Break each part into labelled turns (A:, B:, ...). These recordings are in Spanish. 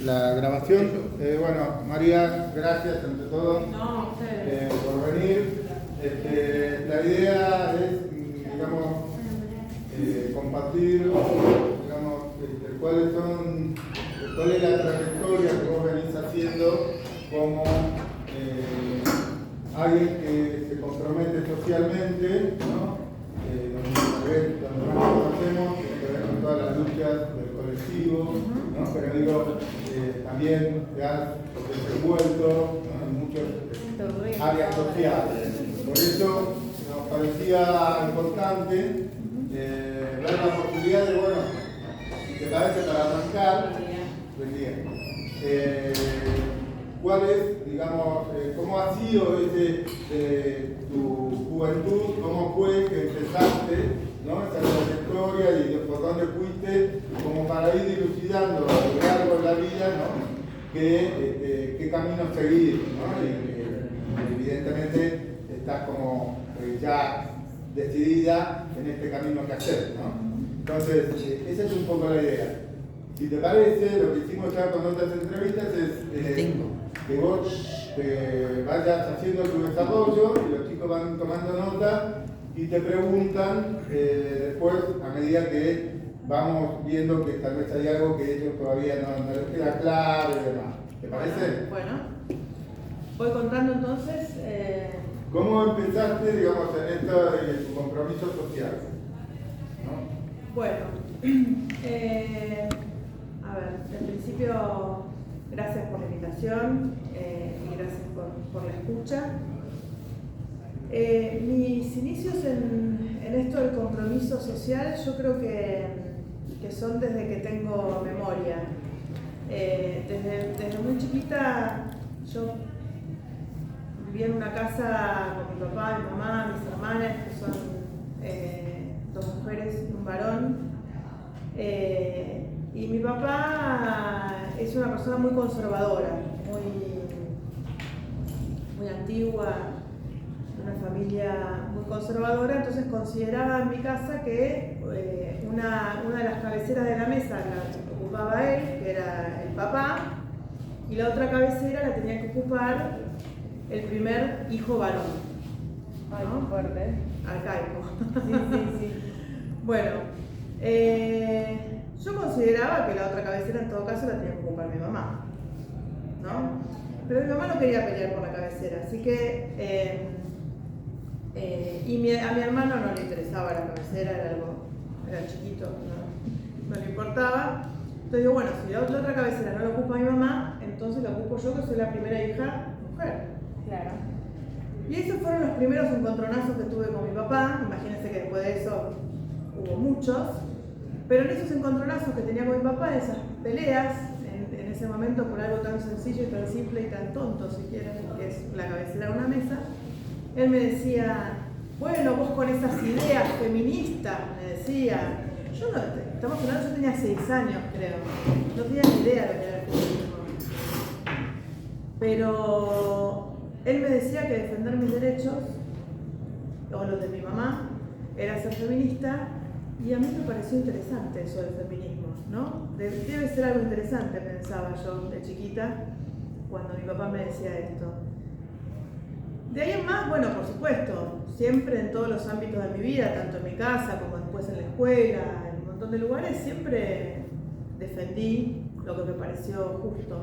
A: la grabación. Bueno, María, gracias ante todo por venir. La idea es, digamos, compartir, digamos, cuál es la trayectoria que vos venís haciendo como alguien que se compromete socialmente, ¿no? Donde nos conocemos, tiene que ver con todas las luchas del colectivo, ¿no? Pero digo, también te has desenvuelto, ¿no? En muchas áreas sociales. Por eso nos parecía importante ver la posibilidad de, bueno, si te parece, para arrancar, pues bien, ¿cuál es, digamos, cómo ha sido tu juventud, cómo fue que empezaste, ¿no? Esa trayectoria y por dónde fuiste, como para ir dilucidando a lo largo de la vida, ¿no? Qué camino seguir, ¿no? Y evidentemente estás como ya decidida en este camino que hacer, ¿no? Entonces, esa es un poco la idea. Si te parece, lo que hicimos ya con otras entrevistas es que vos vayas haciendo tu desarrollo y los chicos van tomando nota y te preguntan después, a medida que vamos viendo que tal vez hay algo que ellos todavía no les queda claro y demás. ¿Te parece?
B: Bueno, voy contando entonces.
A: ¿Cómo empezaste, digamos, en esto de tu compromiso social? ¿No?
B: Bueno, a ver, en principio, gracias por la invitación y gracias por la escucha. Mis inicios en esto del compromiso social, yo creo que son desde que tengo memoria. Desde muy chiquita, yo vivía en una casa con mi papá, mi mamá, mis hermanas, que son dos mujeres y un varón. Y mi papá es una persona muy conservadora, muy antigua, una familia muy conservadora, entonces consideraba en mi casa que una de las cabeceras de la mesa la ocupaba él, que era el papá, y la otra cabecera la tenía que ocupar el primer hijo varón.
C: Ay,
B: ¿no?
C: qué fuerte.
B: Arcaico. Sí. Bueno, yo consideraba que la otra cabecera en todo caso la tenía que ocupar mi mamá, ¿no? Pero mi mamá no quería pelear por la cabecera, así que a mi hermano no le interesaba la cabecera, era chiquito, no le importaba. Entonces digo, bueno, si la otra cabecera no la ocupa mi mamá, entonces la ocupo yo, que soy la primera hija mujer.
C: Claro.
B: Y esos fueron los primeros encontronazos que tuve con mi papá. Imagínense que después de eso hubo muchos. Pero en esos encontronazos que tenía con mi papá, esas peleas, en ese momento por algo tan sencillo y tan simple y tan tonto, si quieren, que es la cabecera de una mesa, él me decía, bueno, vos con esas ideas feministas, me decía. Yo no, estamos hablando, yo tenía 6 años, creo. No tenía ni idea de lo que era el feminismo. Pero él me decía que defender mis derechos, o los de mi mamá, era ser feminista, y a mí me pareció interesante eso del feminismo, ¿no? Debe ser algo interesante, pensaba yo de chiquita, cuando mi papá me decía esto. De ahí en más, bueno, por supuesto, siempre en todos los ámbitos de mi vida, tanto en mi casa como después en la escuela, en un montón de lugares, siempre defendí lo que me pareció justo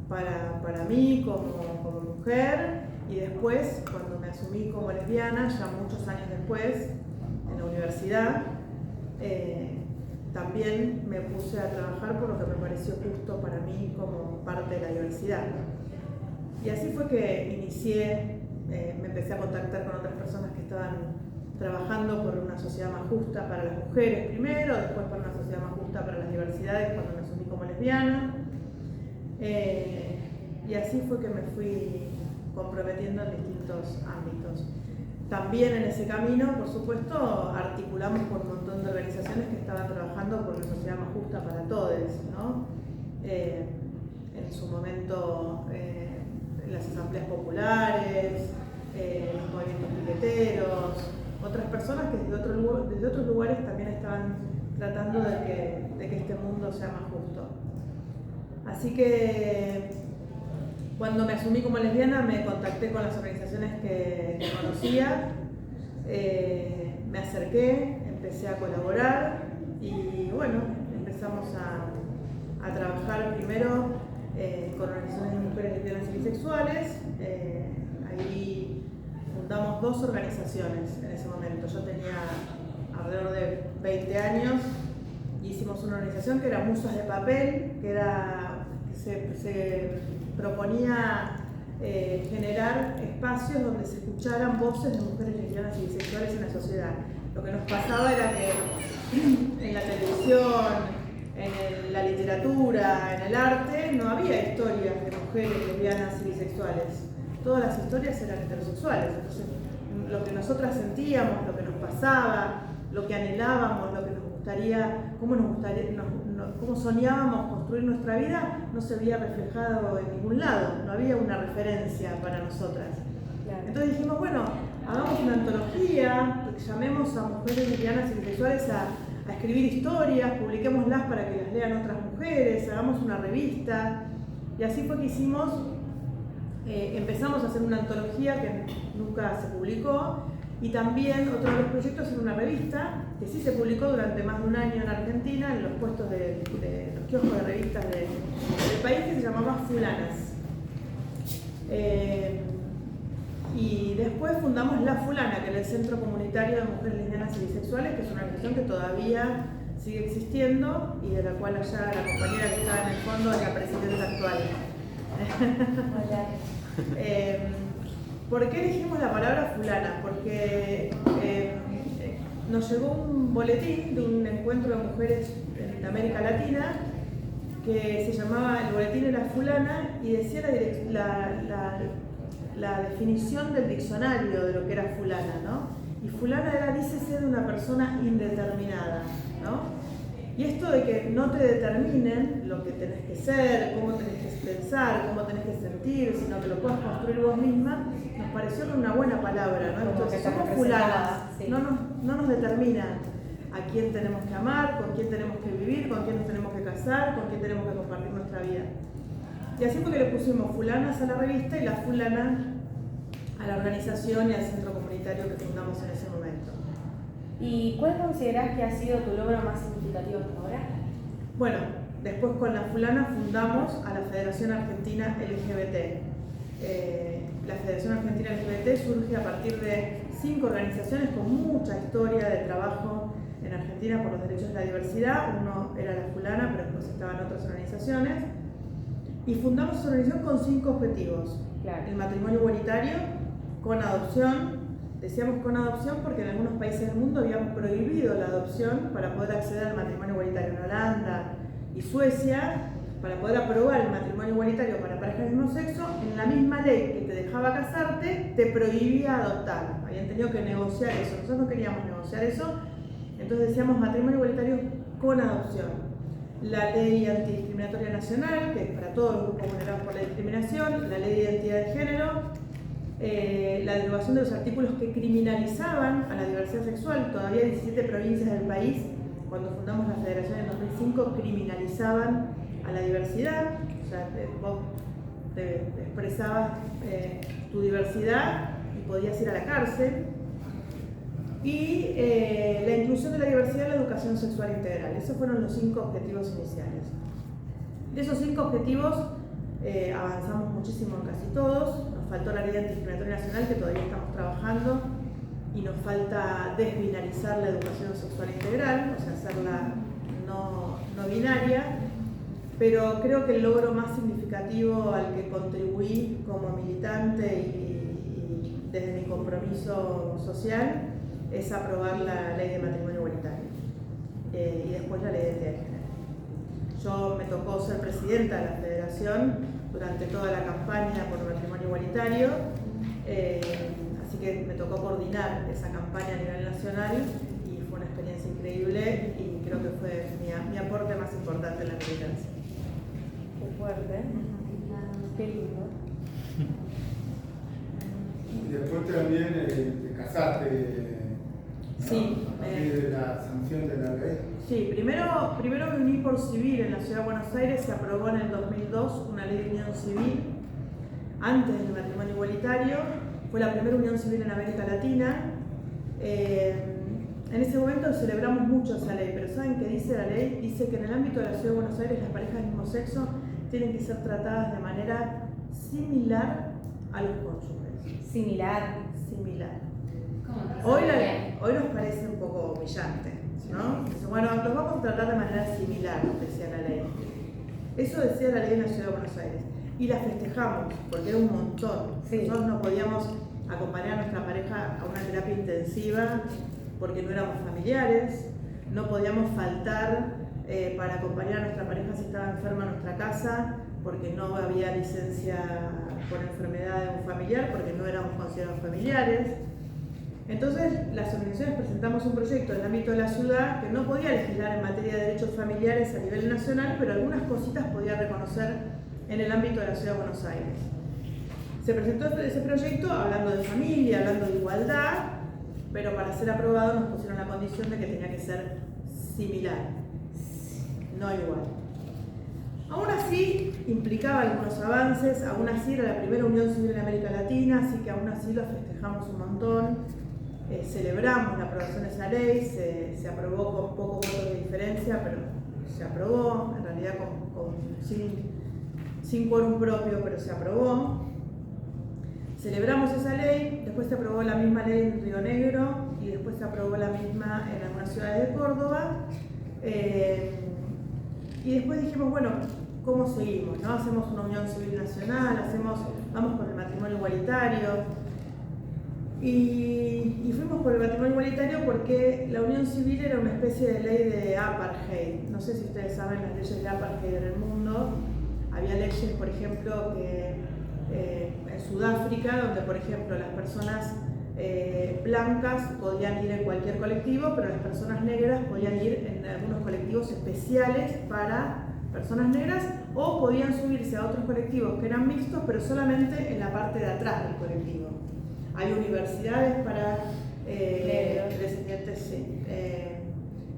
B: para mí como mujer, y después, cuando me asumí como lesbiana, ya muchos años después, en la universidad, también me puse a trabajar por lo que me pareció justo para mí como parte de la diversidad. Y así fue que inicié, me empecé a contactar con otras personas que estaban trabajando por una sociedad más justa para las mujeres primero, después por una sociedad más justa para las diversidades cuando me asumí como lesbiana. Y así fue que me fui comprometiendo en distintos ámbitos. También en ese camino, por supuesto, articulamos con un montón de organizaciones que estaban trabajando por una sociedad más justa para todos, ¿no? En su momento, las asambleas populares, los movimientos piqueteros, otras personas que desde otros lugares también estaban tratando de que este mundo sea más justo. Así que cuando me asumí como lesbiana me contacté con las organizaciones que conocía, me acerqué, empecé a colaborar y bueno, empezamos a trabajar primero con organizaciones de mujeres lesbianas y bisexuales. Ahí fundamos 2 organizaciones en ese momento. Yo tenía alrededor de 20 años y hicimos una organización que era Musas de Papel, que se proponía generar espacios donde se escucharan voces de mujeres lesbianas y bisexuales en la sociedad. Lo que nos pasaba era que en la televisión, en la literatura, en el arte, no había historias de mujeres lesbianas y bisexuales. Todas las historias eran heterosexuales. Entonces, lo que nosotras sentíamos, lo que nos pasaba, lo que anhelábamos, lo que nos gustaría, cómo soñábamos construir nuestra vida, no se veía reflejado en ningún lado. No había una referencia para nosotras.
C: Claro.
B: Entonces dijimos, bueno, hagamos una antología, llamemos a mujeres lesbianas y bisexuales a escribir historias, publiquémoslas para que las lean otras mujeres, hagamos una revista. Y así fue que hicimos, empezamos a hacer una antología que nunca se publicó, y también otro de los proyectos era una revista que sí se publicó durante más de un año en Argentina, en los puestos de los kioscos de revistas del país, que se llamaba Fulanas. Y después fundamos La Fulana, que era el Centro Comunitario de Mujeres Lesbianas y Bisexuales, que es una organización que todavía sigue existiendo y de la cual allá la compañera que está en el fondo es la presidenta actual. ¿Por qué elegimos la palabra fulana? Porque nos llegó un boletín de un encuentro de mujeres en América Latina que se llamaba, el boletín era Fulana, y decía la definición del diccionario de lo que era fulana, ¿no? Y fulana era, dícese, de una persona indeterminada, ¿no? Y esto de que no te determinen lo que tenés que ser, cómo tenés que pensar, cómo tenés que sentir, sino que lo puedas construir vos misma, nos pareció una buena palabra, ¿no? Entonces, somos fulanas, sí. No nos determina a quién tenemos que amar, con quién tenemos que vivir, con quién nos tenemos que casar, con quién tenemos que compartir nuestra vida. Y así fue que le pusimos Fulanas a la revista y La Fulana a la organización y al centro comunitario que fundamos en ese momento.
C: ¿Y cuál considerás que ha sido tu logro más significativo hasta ahora?
B: Bueno, después con La Fulana fundamos a la Federación Argentina LGBT. La Federación Argentina LGBT surge a partir de 5 organizaciones con mucha historia de trabajo en Argentina por los derechos de la diversidad. Uno era La Fulana, pero después estaban otras organizaciones. Y fundamos esa organización con 5 objetivos.
C: Claro. El
B: matrimonio igualitario, con adopción. Decíamos con adopción porque en algunos países del mundo habían prohibido la adopción para poder acceder al matrimonio igualitario. En Holanda y Suecia, para poder aprobar el matrimonio igualitario para parejas del mismo sexo, en la misma ley que te dejaba casarte, te prohibía adoptar. Habían tenido que negociar eso. Nosotros no queríamos negociar eso, entonces decíamos matrimonio igualitario con adopción. La ley antidiscriminatoria nacional, que es para todos los grupos vulnerados por la discriminación, la ley de identidad de género, la derogación de los artículos que criminalizaban a la diversidad sexual. Todavía 17 provincias del país, cuando fundamos la federación en 2005, criminalizaban a la diversidad. O sea, vos te expresabas tu diversidad y podías ir a la cárcel. Y la inclusión de la diversidad en la educación sexual integral. Esos fueron los 5 objetivos iniciales. De esos 5 objetivos avanzamos muchísimo en casi todos. Nos faltó la ley antidiscriminatoria nacional, que todavía estamos trabajando, y nos falta desbinarizar la educación sexual integral, o sea, hacerla no binaria. Pero creo que el logro más significativo al que contribuí como militante y desde mi compromiso social es aprobar la ley de matrimonio igualitario y después la ley de identidad de género. Yo me tocó ser presidenta de la federación durante toda la campaña por el matrimonio igualitario, así que me tocó coordinar esa campaña a nivel nacional y fue una experiencia increíble y creo que fue mi aporte más importante en la militancia.
C: Qué fuerte, qué lindo.
A: Y después también te casaste.
B: Sí.
A: ¿No? A partir de la sanción de la ley.
B: Sí, primero me uní por civil en la Ciudad de Buenos Aires, se aprobó en el 2002 una ley de unión civil antes del matrimonio igualitario, fue la primera unión civil en América Latina. En ese momento celebramos mucho esa ley, pero ¿saben qué dice la ley? Dice que en el ámbito de la Ciudad de Buenos Aires las parejas del mismo sexo tienen que ser tratadas de manera similar a los cónyuges.
C: Similar.
B: Hoy nos parece un poco humillante, ¿no? Dice, bueno, los vamos a tratar de manera similar, decía la ley. Eso decía la ley en la Ciudad de Buenos Aires. Y la festejamos, porque era un montón.
C: Sí.
B: Nosotros no podíamos acompañar a nuestra pareja a una terapia intensiva porque no éramos familiares, no podíamos faltar para acompañar a nuestra pareja si estaba enferma en nuestra casa porque no había licencia por enfermedad de un familiar, porque no éramos considerados familiares. Entonces, las organizaciones presentamos un proyecto en el ámbito de la ciudad que no podía legislar en materia de derechos familiares a nivel nacional, pero algunas cositas podía reconocer en el ámbito de la Ciudad de Buenos Aires. Se presentó ese proyecto hablando de familia, hablando de igualdad, pero para ser aprobado nos pusieron la condición de que tenía que ser similar, no igual. Aún así, implicaba algunos avances, aún así era la primera unión civil en América Latina, así que aún así lo festejamos un montón. Celebramos la aprobación de esa ley, se aprobó con pocos votos de diferencia, pero se aprobó, en realidad sin quórum propio, pero se aprobó. Celebramos esa ley, después se aprobó la misma ley en Río Negro y después se aprobó la misma en algunas ciudades de Córdoba. Y después dijimos, bueno, ¿cómo seguimos? ¿No? Hacemos una unión civil nacional, vamos por el matrimonio igualitario. Y fuimos por el matrimonio igualitario porque la unión civil era una especie de ley de apartheid. No sé si ustedes saben las leyes de apartheid en el mundo. Había leyes, por ejemplo, que en Sudáfrica, donde, por ejemplo, las personas blancas podían ir en cualquier colectivo, pero las personas negras podían ir en algunos colectivos especiales para personas negras, o podían subirse a otros colectivos que eran mixtos, pero solamente en la parte de atrás del colectivo. Hay universidades para descendientes, sí.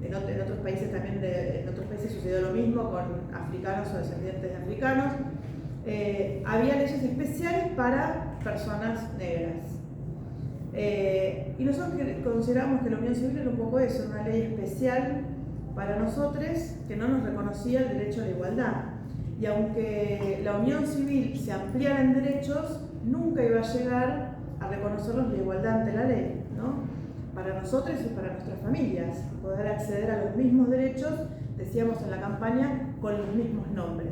B: En otros países también, en otros países sucedió lo mismo con africanos o descendientes de africanos. Había leyes especiales para personas negras. Y nosotros consideramos que la unión civil era un poco eso, una ley especial para nosotros que no nos reconocía el derecho a la igualdad. Y aunque la unión civil se ampliara en derechos, nunca iba a llegar a reconocerlos la igualdad ante la ley, ¿no? Para nosotros y para nuestras familias, poder acceder a los mismos derechos, decíamos en la campaña, con los mismos nombres.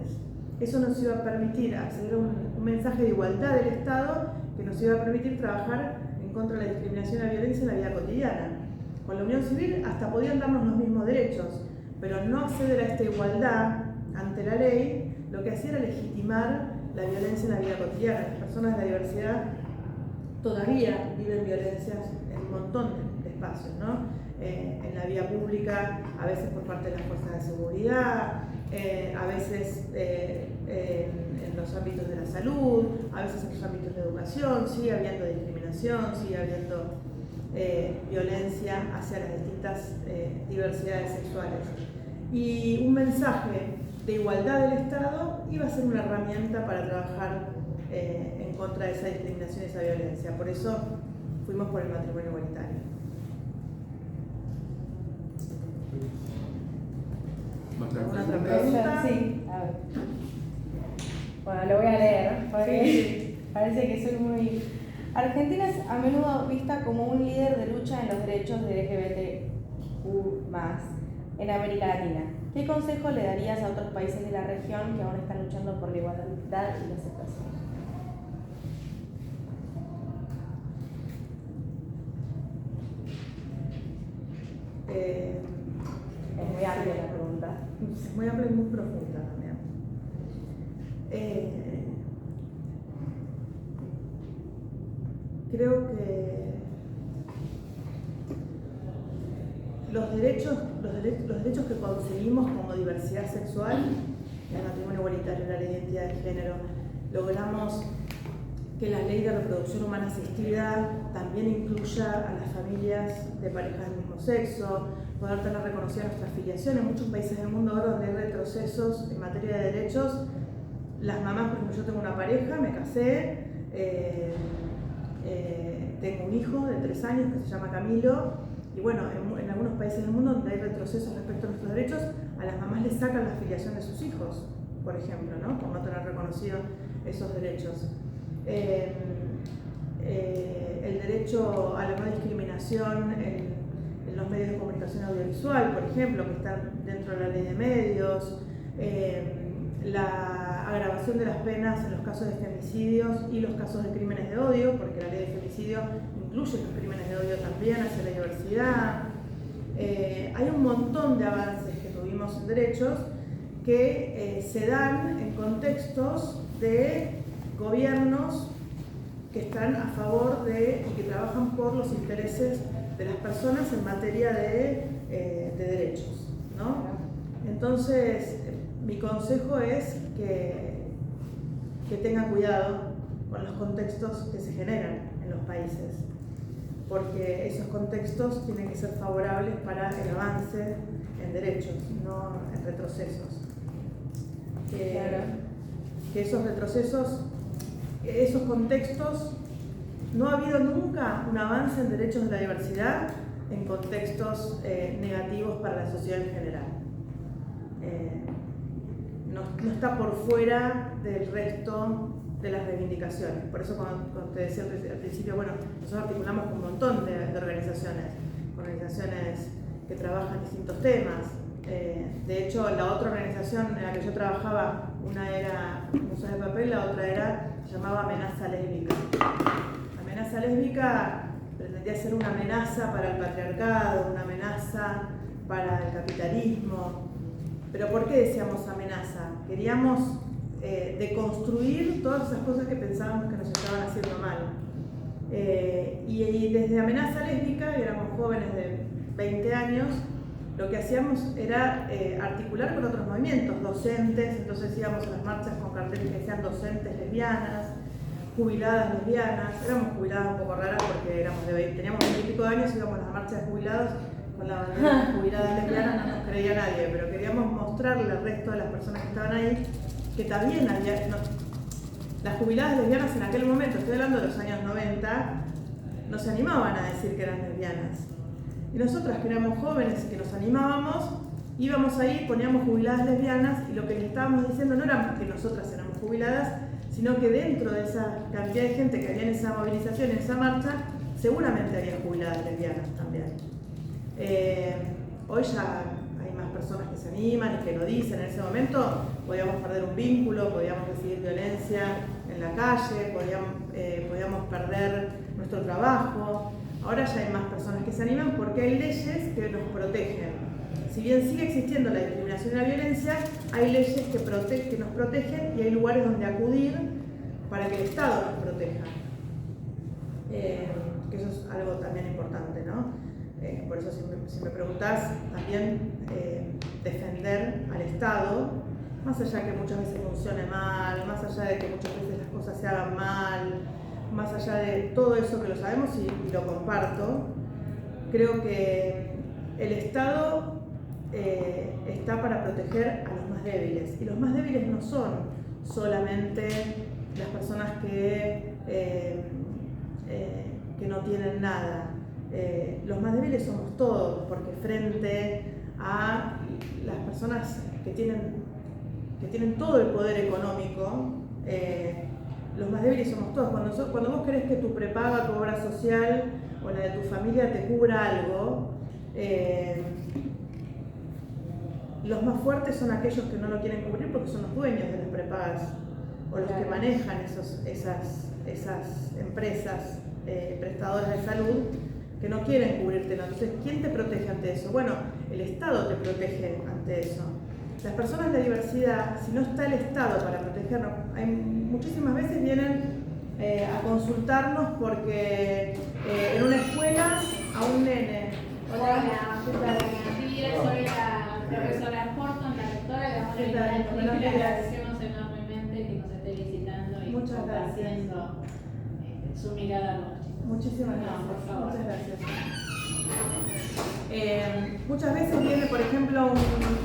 B: Eso nos iba a permitir acceder a un mensaje de igualdad del Estado que nos iba a permitir trabajar en contra de la discriminación y la violencia en la vida cotidiana. Con la unión civil hasta podían darnos los mismos derechos, pero no acceder a esta igualdad ante la ley, lo que hacía era legitimar la violencia en la vida cotidiana. Las personas de la diversidad todavía viven violencias en un montón de espacios, ¿no? En la vía pública, a veces por parte de las fuerzas de seguridad, a veces en los ámbitos de la salud, a veces en los ámbitos de educación. Sigue habiendo discriminación, sigue habiendo violencia hacia las distintas diversidades sexuales. Y un mensaje de igualdad del Estado iba a ser una herramienta para trabajar en contra de esa discriminación y esa violencia. Por eso fuimos por el matrimonio igualitario. ¿Alguna otra pregunta?
C: Sí, a ver. Bueno, lo voy a leer, porque
B: Sí.
C: parece que soy muy... Argentina es a menudo vista como un líder de lucha en los derechos de LGBTQ+, en América Latina. ¿Qué consejo le darías a otros países de la región que aún están luchando por la igualdad y la aceptación? Es muy amplia la pregunta.
B: Es muy amplia y muy profunda también. Creo que los derechos que conseguimos como diversidad sexual, el matrimonio igualitario, la ley de identidad de género, logramos que la ley de reproducción humana asistida también incluya a las familias de parejas del mismo sexo, poder tener reconocida nuestra filiación. En muchos países del mundo ahora donde hay retrocesos en materia de derechos, las mamás, por ejemplo, yo tengo una pareja, me casé, tengo un hijo de 3 años que se llama Camilo, y bueno, en algunos países del mundo donde hay retrocesos respecto a nuestros derechos, a las mamás les sacan la filiación de sus hijos, por ejemplo, ¿no? Por no tener reconocido esos derechos. El derecho a la no discriminación en los medios de comunicación audiovisual, por ejemplo, que están dentro de la ley de medios, la agravación de las penas en los casos de femicidios y los casos de crímenes de odio, porque la ley de femicidio incluye los crímenes de odio también hacia la diversidad. Hay un montón de avances que tuvimos en derechos que se dan en contextos de gobiernos que están a favor de y que trabajan por los intereses de las personas en materia de derechos, ¿no? Entonces, mi consejo es que tengan cuidado con los contextos que se generan en los países, porque esos contextos tienen que ser favorables para el avance en derechos, no en retrocesos. Que esos retrocesos, esos contextos, no ha habido nunca un avance en derechos de la diversidad en contextos negativos para la sociedad en general. No está por fuera del resto de las reivindicaciones. Por eso cuando te decía al principio, bueno, nosotros articulamos con un montón de organizaciones que trabajan distintos temas. De hecho, la otra organización en la que yo trabajaba, una era Museo de Papel, la otra se llamaba Amenaza Lésbica. Amenaza Lésbica pretendía ser una amenaza para el patriarcado, una amenaza para el capitalismo. ¿Pero por qué decíamos amenaza? Queríamos deconstruir todas esas cosas que pensábamos que nos estaban haciendo mal. Y desde Amenaza Lésbica, que éramos jóvenes de 20 años, lo que hacíamos era articular con otros movimientos, docentes, entonces íbamos a las marchas con carteles que decían docentes lesbianas, jubiladas lesbianas. Éramos jubiladas un poco raras porque teníamos 20 y pico de años, íbamos a las marchas de jubilados con la bandera de jubiladas lesbianas, no nos creía nadie, pero queríamos mostrarle al resto de las personas que estaban ahí que también había... las jubiladas lesbianas en aquel momento, estoy hablando de los años 90, no se animaban a decir que eran lesbianas. Y nosotras, que éramos jóvenes y que nos animábamos, íbamos ahí, poníamos jubiladas lesbianas, y lo que les estábamos diciendo no era que nosotras éramos jubiladas, sino que dentro de esa cantidad de gente que había en esa movilización, en esa marcha, seguramente había jubiladas lesbianas también. Hoy ya hay más personas que se animan y que lo dicen. En ese momento podíamos perder un vínculo, podíamos recibir violencia en la calle, podíamos perder nuestro trabajo. Ahora ya hay más personas que se animan porque hay leyes que nos protegen. Si bien sigue existiendo la discriminación y la violencia, hay leyes que nos protegen y hay lugares donde acudir para que el Estado nos proteja. Que eso es algo también importante, ¿no? Por eso si me preguntás, también defender al Estado, más allá que muchas veces funcione mal, más allá de que muchas veces las cosas se hagan mal, más allá de todo eso que lo sabemos y lo comparto, creo que el Estado está para proteger a los más débiles. Y los más débiles no son solamente las personas que no tienen nada. Los más débiles somos todos, porque frente a las personas que tienen todo el poder económico, los más débiles somos todos. Cuando vos querés que tu prepaga, tu obra social o la de tu familia te cubra algo, los más fuertes son aquellos que no lo quieren cubrir porque son los dueños de las prepagas o los que manejan esas empresas prestadoras de salud que no quieren cubrírtelo. Entonces, ¿quién te protege ante eso? Bueno, el Estado te protege ante eso. Las personas de diversidad, si no está el Estado para protegernos, muchísimas veces vienen a consultarnos porque en una escuela a un nene.
D: Hola, sí, soy la profesora Horton, la rectora de la le agradecemos enormemente que nos esté visitando y compartiendo su mirada a los chicos.
B: Muchísimas
D: No,
B: gracias.
D: por favor.
B: Muchas gracias. Muchas veces viene, por ejemplo,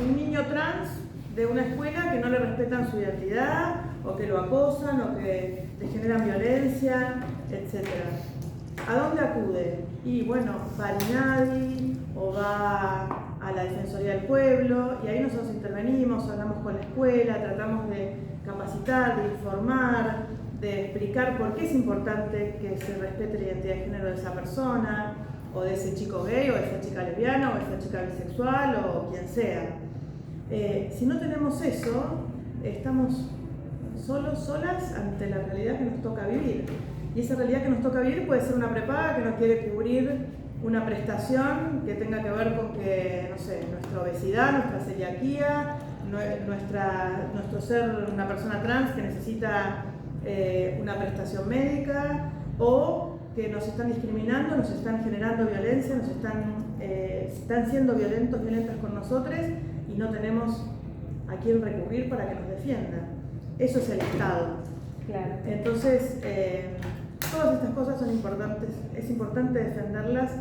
B: un niño trans de una escuela que no le respetan su identidad, o que lo acosan, o que le generan violencia, etc. ¿A dónde acude? Y bueno, va al INADI o va a la Defensoría del Pueblo, y ahí nosotros intervenimos, hablamos con la escuela, tratamos de capacitar, de informar, de explicar por qué es importante que se respete la identidad de género de esa persona, o de ese chico gay, o de esa chica lesbiana, o de esa chica bisexual, o quien sea. Si no tenemos eso, estamos solas ante la realidad que nos toca vivir. Y esa realidad que nos toca vivir puede ser una prepaga que no quiere cubrir una prestación que tenga que ver con que, no sé, nuestra obesidad, nuestra celiaquía, nuestro ser una persona trans que necesita una prestación médica, o que nos están discriminando, nos están generando violencia, están siendo violentas con nosotros y no tenemos a quién recurrir para que nos defienda. Eso es el Estado.
C: Claro.
B: Entonces, todas estas cosas son importantes, es importante defenderlas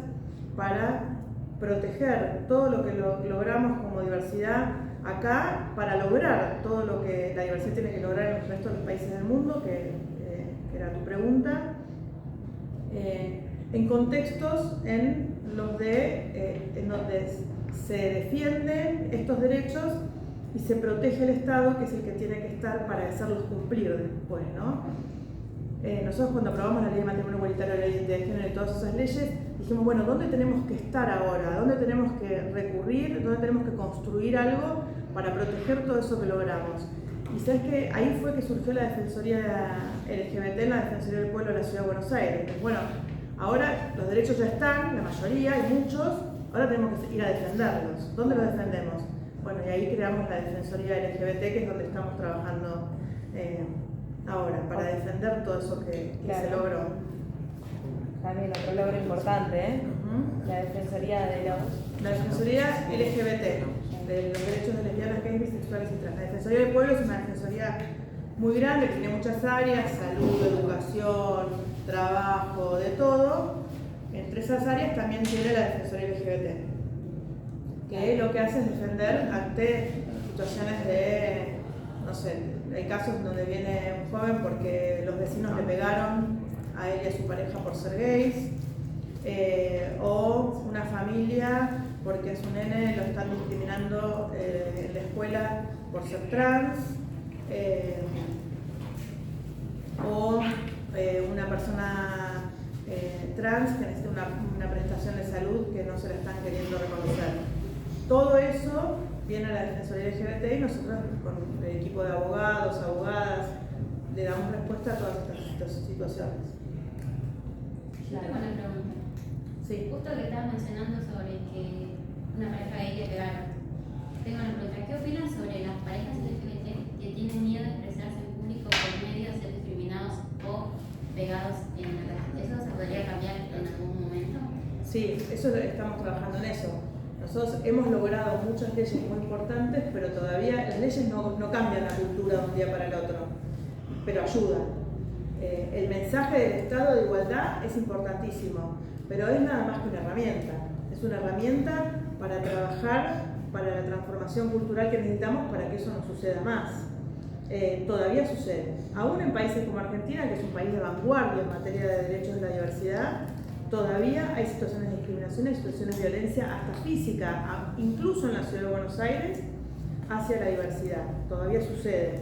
B: para proteger todo lo que logramos como diversidad acá, para lograr todo lo que la diversidad tiene que lograr en el resto de los países del mundo, que era tu pregunta, en contextos en donde se defienden estos derechos y se protege el Estado, que es el que tiene que estar para hacerlos cumplir después, ¿no? Nosotros cuando aprobamos la ley de matrimonio igualitario, la ley de identidad de género y todas esas leyes, dijimos, bueno, ¿dónde tenemos que estar ahora? ¿Dónde tenemos que recurrir? ¿Dónde tenemos que construir algo para proteger todo eso que logramos? Y sabes que ahí fue que surgió la Defensoría LGBT en la Defensoría del Pueblo de la Ciudad de Buenos Aires. Pues bueno, ahora los derechos ya están, la mayoría, hay muchos, ahora tenemos que ir a defenderlos. ¿Dónde los defendemos? Bueno, y ahí creamos la Defensoría LGBT, que es donde estamos trabajando ahora, para defender todo eso que
C: Claro.
B: se logró.
C: También otro logro importante, ¿eh?
B: Ujú.
C: La defensoría de los...
B: La Defensoría LGBT, de los derechos de lesbianas, gays, bisexuales y trans. La Defensoría del Pueblo es una defensoría muy grande, que tiene muchas áreas, salud, educación, trabajo, de todo. Entre esas áreas también tiene la Defensoría LGBT, que lo que hace es defender ante situaciones de, no sé, hay casos donde viene un joven porque los vecinos le pegaron a él y a su pareja por ser gays, o una familia porque a su nene lo están discriminando en la escuela por ser trans, o una persona trans que necesita una prestación de salud que no se la están queriendo reconocer. Todo eso viene a la Defensoría LGBT y nosotros con el equipo de abogados, abogadas, le damos respuesta a todas estas situaciones.
E: Yo tengo una pregunta.
B: Sí.
E: Justo que estabas mencionando sobre que una pareja gay le pegaron. Tengo una pregunta. ¿Qué opinas sobre las parejas LGBT que tienen miedo de expresarse en público por miedo a ser discriminados o pegados en la calle? ¿Eso se podría cambiar en algún momento?
B: Sí, estamos trabajando en eso. Nosotros hemos logrado muchas leyes muy importantes, pero todavía las leyes no cambian la cultura de un día para el otro, pero ayudan. El mensaje del Estado de igualdad es importantísimo, pero es nada más que una herramienta. Es una herramienta para trabajar para la transformación cultural que necesitamos para que eso no suceda más. Todavía sucede. Aún en países como Argentina, que es un país de vanguardia en materia de derechos de la diversidad, todavía hay situaciones de discriminación y situaciones de violencia hasta física, incluso en la ciudad de Buenos Aires, hacia la diversidad. Todavía sucede.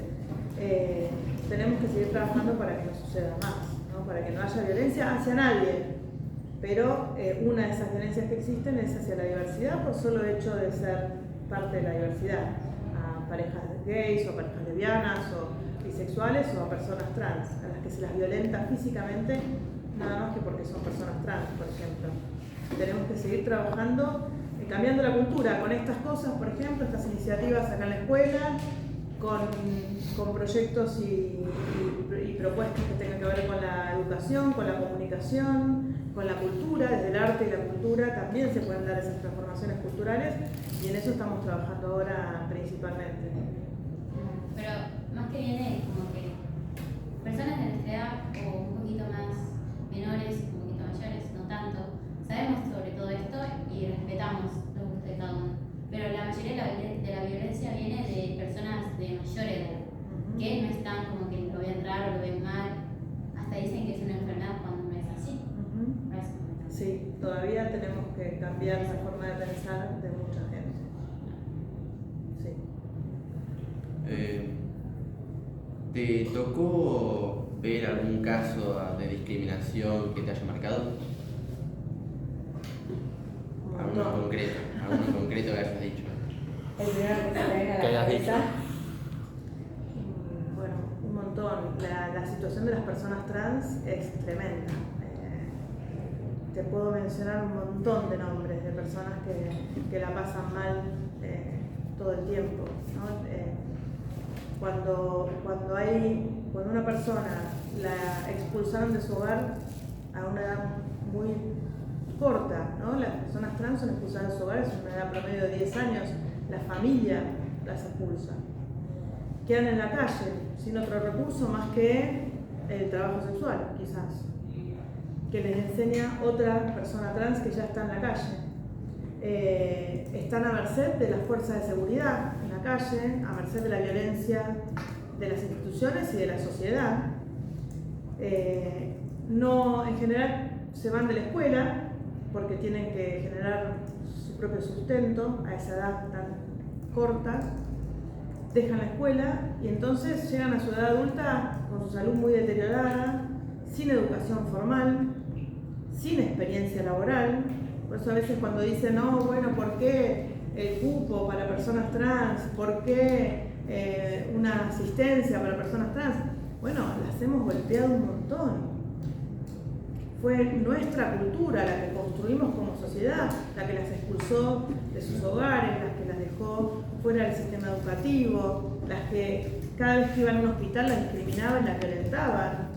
B: Tenemos que seguir trabajando para que no suceda más, ¿no? Para que no haya violencia hacia nadie. Pero una de esas violencias que existen es hacia la diversidad por solo hecho de ser parte de la diversidad. A parejas gays o parejas lesbianas o bisexuales o a personas trans, a las que se las violenta físicamente nada más que porque son personas trans, por ejemplo. Tenemos que seguir trabajando, cambiando la cultura con estas cosas, por ejemplo, estas iniciativas acá en la escuela, con proyectos y propuestas que tengan que ver con la educación, con la comunicación, con la cultura. Desde el arte y la cultura también se pueden dar esas transformaciones culturales y en eso estamos trabajando ahora principalmente.
E: Pero más que viene como que personas de nuestra edad o un poquito más
B: que cambiar la forma de pensar de mucha gente. Sí.
F: ¿Te tocó ver algún caso de discriminación que te haya marcado? ¿Alguno concreto que hayas dicho?
C: El primero que se te venga a
F: ¿Qué
C: la
F: hayas
C: cabeza.
B: Bueno, un montón. La situación de las personas trans es tremenda. Te puedo mencionar un montón de nombres de personas que la pasan mal todo el tiempo, ¿no? Cuando una persona la expulsaron de su hogar a una edad muy corta, ¿no? Las personas trans son expulsadas de su hogar, es una edad promedio de 10 años, la familia las expulsa. Quedan en la calle sin otro recurso más que el trabajo sexual, quizás, que les enseña otra persona trans que ya está en la calle. Están a merced de las fuerzas de seguridad en la calle, a merced de la violencia de las instituciones y de la sociedad. No, en general se van de la escuela porque tienen que generar su propio sustento a esa edad tan corta, dejan la escuela y entonces llegan a su edad adulta con su salud muy deteriorada, sin educación formal, sin experiencia laboral. Por eso a veces cuando dicen, no, bueno, ¿por qué el cupo para personas trans? ¿Por qué una asistencia para personas trans? Bueno, las hemos golpeado un montón. Fue nuestra cultura la que construimos como sociedad, la que las expulsó de sus hogares, las que las dejó fuera del sistema educativo, las que cada vez que iban a un hospital las discriminaban, las violentaban.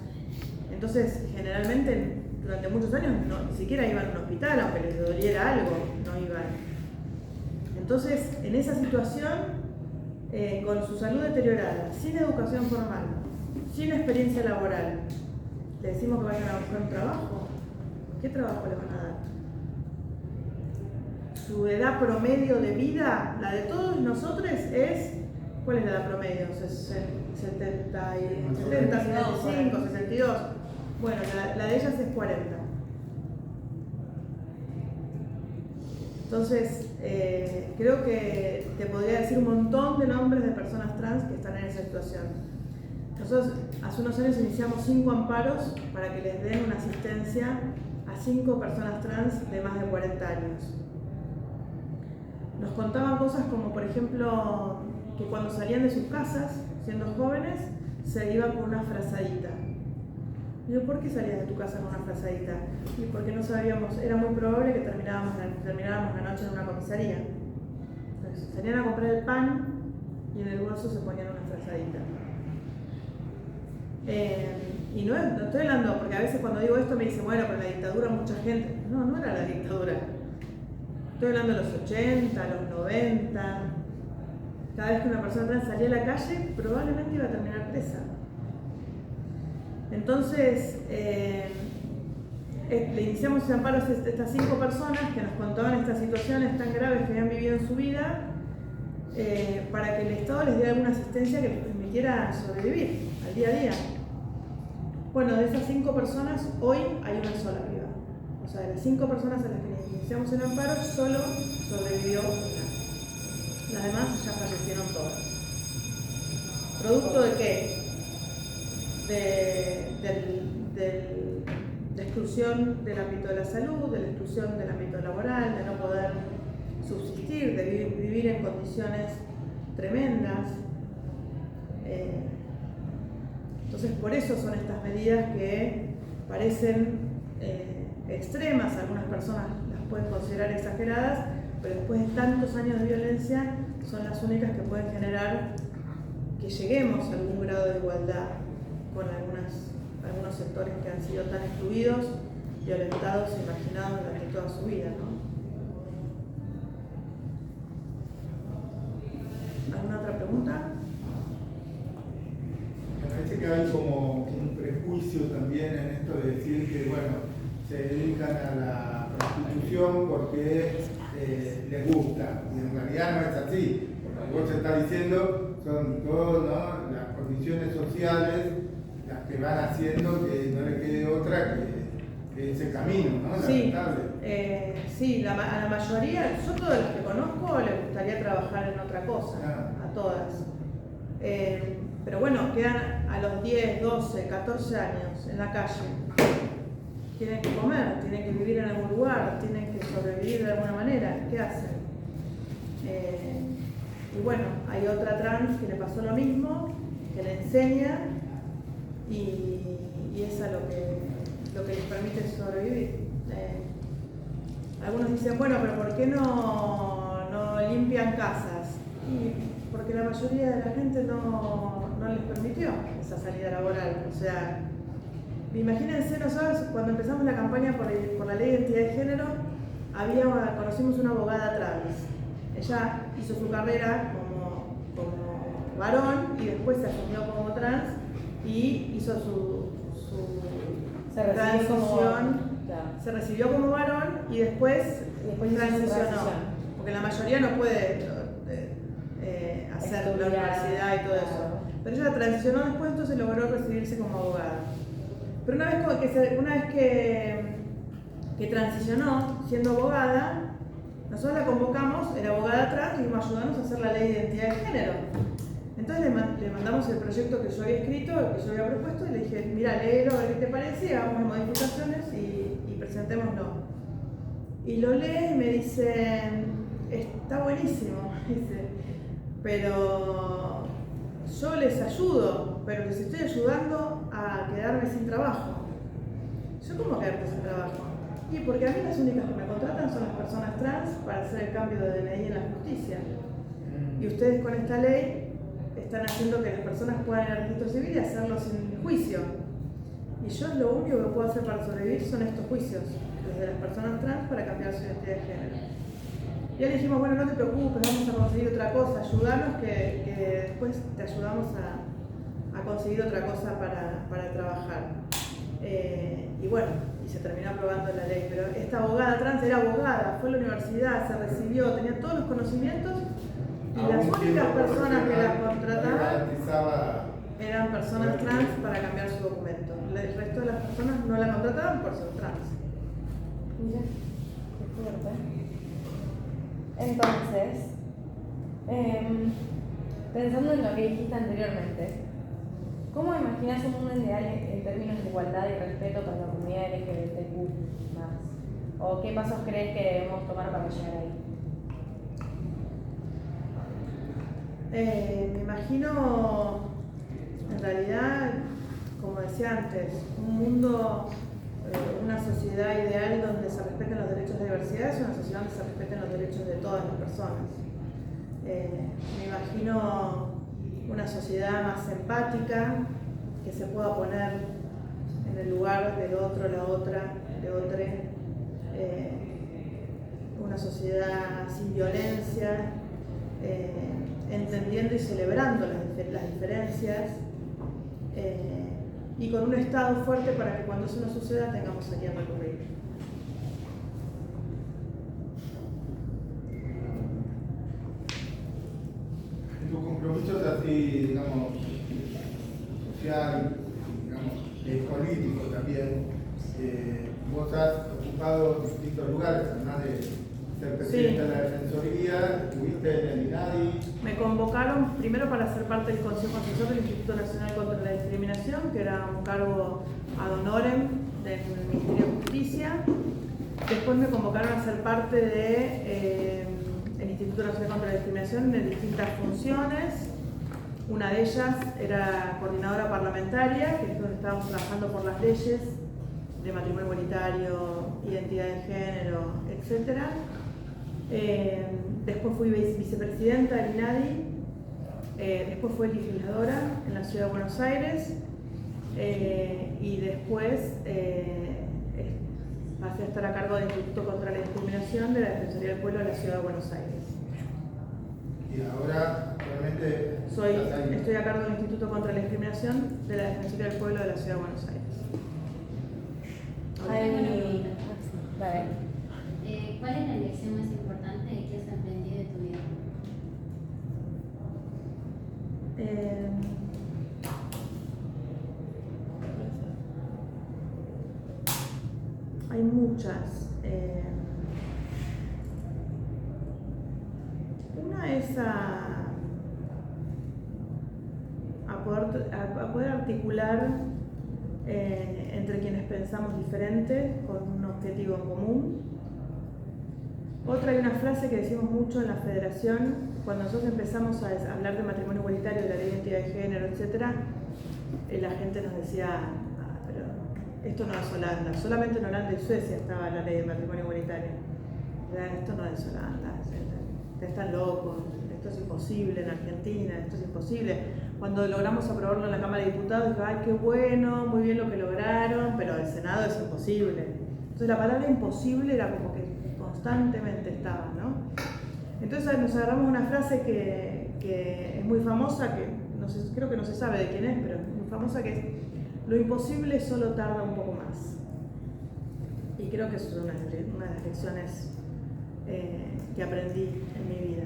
B: Entonces, generalmente, durante muchos años ni siquiera iban a un hospital, aunque les doliera algo, no iban. Entonces, en esa situación, con su salud deteriorada, sin educación formal, sin experiencia laboral, le decimos que vayan a buscar un trabajo. ¿Qué trabajo le van a dar? Su edad promedio de vida, la de todos nosotros es, ¿cuál es la edad promedio? 70, 75, 62. Bueno, la de ellas es 40. Entonces, creo que te podría decir un montón de nombres de personas trans que están en esa situación. Nosotros hace unos años iniciamos 5 amparos para que les den una asistencia a 5 personas trans de más de 40 años. Nos contaban cosas como, por ejemplo, que cuando salían de sus casas, siendo jóvenes, se iban con una frazadita. Y yo, ¿por qué salías de tu casa con una frazadita? Y porque no sabíamos, era muy probable que termináramos la noche en una comisaría. Entonces, salían a comprar el pan y en el bolso se ponían una frazadita. Y no estoy hablando, porque a veces cuando digo esto me dicen, bueno, pero en la dictadura mucha gente. No era la dictadura. Estoy hablando de los 80, los 90. Cada vez que una persona trans salía a la calle, probablemente iba a terminar presa. Entonces, le iniciamos ese amparo a estas 5 personas que nos contaban estas situaciones tan graves que habían vivido en su vida, para que el Estado les diera alguna asistencia que les permitiera sobrevivir al día a día. Bueno, de esas 5 personas, hoy hay una sola viva. O sea, de las 5 personas a las que iniciamos el amparo, solo sobrevivió una. Las demás ya fallecieron todas. ¿Producto de qué? De exclusión del ámbito de la salud, de la exclusión del ámbito laboral, de no poder subsistir, de vivir en condiciones tremendas. Entonces, por eso son estas medidas que parecen extremas, algunas personas las pueden considerar exageradas, pero después de tantos años de violencia son las únicas que pueden generar que lleguemos a algún grado de igualdad con algunos sectores que han sido tan excluidos, violentados e marginados durante toda su vida, ¿no? ¿Alguna otra pregunta?
A: Me parece que hay como un prejuicio también en esto de decir que, bueno, se dedican a la prostitución porque les gusta, y en realidad no es así, porque vos estás diciendo son todas, ¿no?, las condiciones sociales las que van haciendo que no le quede otra que ese camino, ¿no?
B: Sí,
A: Lamentable.
B: sí, a la mayoría, yo todas las que conozco les gustaría trabajar en otra cosa, a todas. Pero bueno, quedan a los 10, 12, 14 años en la calle. Tienen que comer, tienen que vivir en algún lugar, tienen que sobrevivir de alguna manera. ¿Qué hacen? Y bueno, hay otra trans que le pasó lo mismo, que le enseña y es a lo que les permite sobrevivir. Algunos dicen, bueno, pero ¿por qué no limpian casas? Y porque la mayoría de la gente no les permitió esa salida laboral. O sea, imagínense nosotros cuando empezamos la campaña por la ley de identidad de género, conocimos una abogada trans. Ella hizo su carrera como varón y después se asumió como trans y hizo su transición. Se recibió como varón y después transicionó. Porque la mayoría no puede hacer la universidad y todo eso. Pero ella transicionó después, entonces logró recibirse como abogada. Pero una vez que transicionó siendo abogada, nosotros la convocamos, era abogada trans, y dijimos ayudarnos a hacer la ley de identidad de género. Entonces le mandamos el proyecto que yo había escrito, que yo había propuesto, y le dije, mira, léelo, a ver qué te parece, hagamos modificaciones y presentémoslo. Y lo lee y me dice, está buenísimo, dice, pero yo les ayudo, pero les estoy ayudando a quedarme sin trabajo. ¿Yo cómo quedarme sin trabajo? Y porque a mí las únicas que me contratan son las personas trans para hacer el cambio de DNI en la justicia. Y ustedes con esta ley están haciendo que las personas puedan ir al registro civil y hacerlo sin juicio. Y yo lo único que puedo hacer para sobrevivir son estos juicios, desde las personas trans para cambiar su identidad de género. Y le dijimos, bueno, no te preocupes, vamos a conseguir otra cosa, ayudarnos que después te ayudamos a conseguir otra cosa para trabajar. Y bueno, y se terminó aprobando la ley, pero esta abogada trans era abogada, fue a la universidad, se recibió, tenía todos los conocimientos y las únicas personas que la contrataban eran personas trans para cambiar su documento. El resto de las personas no la contrataban por ser trans.
C: Mira, qué fuerte. Entonces, pensando en lo que dijiste anteriormente, ¿cómo imaginas un mundo ideal en términos de igualdad y respeto para la comunidad LGBTQ+? ¿O qué pasos crees que debemos tomar para llegar ahí?
B: Me imagino, en realidad, como decía antes, un mundo, una sociedad ideal donde se respeten los derechos de diversidad, es una sociedad donde se respeten los derechos de todas las personas. Me imagino una sociedad más empática, que se pueda poner en el lugar del otro, la otra, de otro, una sociedad sin violencia, entendiendo y celebrando las diferencias, y con un Estado fuerte para que cuando eso no suceda tengamos a quién recurrir.
A: Tu compromiso es así, digamos, social, digamos, político también. Vos has ocupado distintos lugares, además de ser presidenta de la Defensoría, estuviste en el INADI.
B: Me convocaron primero para ser parte del Consejo Asesor del Instituto Nacional contra la Discriminación, que era un cargo ad honorem del Ministerio de Justicia. Después me convocaron a ser parte del Instituto Nacional contra la Discriminación en distintas funciones. Una de ellas era coordinadora parlamentaria, que es donde estábamos trabajando por las leyes de matrimonio igualitario, identidad de género, etc. Después fui vicepresidenta del INADI, después fui legisladora en la Ciudad de Buenos Aires, y después pasé a estar a cargo del Instituto contra la Discriminación de la Defensoría del Pueblo de la Ciudad de Buenos Aires.
A: Y ahora actualmente
B: estoy a cargo del Instituto contra la Discriminación de la Defensoría del Pueblo de la Ciudad de Buenos Aires.
E: ¿Cuál es la lección más importante que has aprendido de tu vida?
B: hay muchas. Una es a poder articular entre quienes pensamos diferente con un objetivo en común. Otra, hay una frase que decimos mucho en la federación, cuando nosotros empezamos a hablar de matrimonio igualitario, de la ley de identidad de género, etc., la gente nos decía, pero esto no es Holanda, solamente en Holanda y Suecia estaba la ley de matrimonio igualitario. Esto no es Holanda, están locos, esto es imposible en Argentina, esto es imposible. Cuando logramos aprobarlo en la Cámara de Diputados, dije, ay, qué bueno, muy bien lo que lograron, pero el Senado es imposible. Entonces la palabra imposible era como que constantemente estaba, ¿no? Entonces nos agarramos una frase que es muy famosa, que no sé, creo que no se sabe de quién es, pero es muy famosa, que es, lo imposible solo tarda un poco más. Y creo que eso es una de las lecciones que aprendí en mi vida,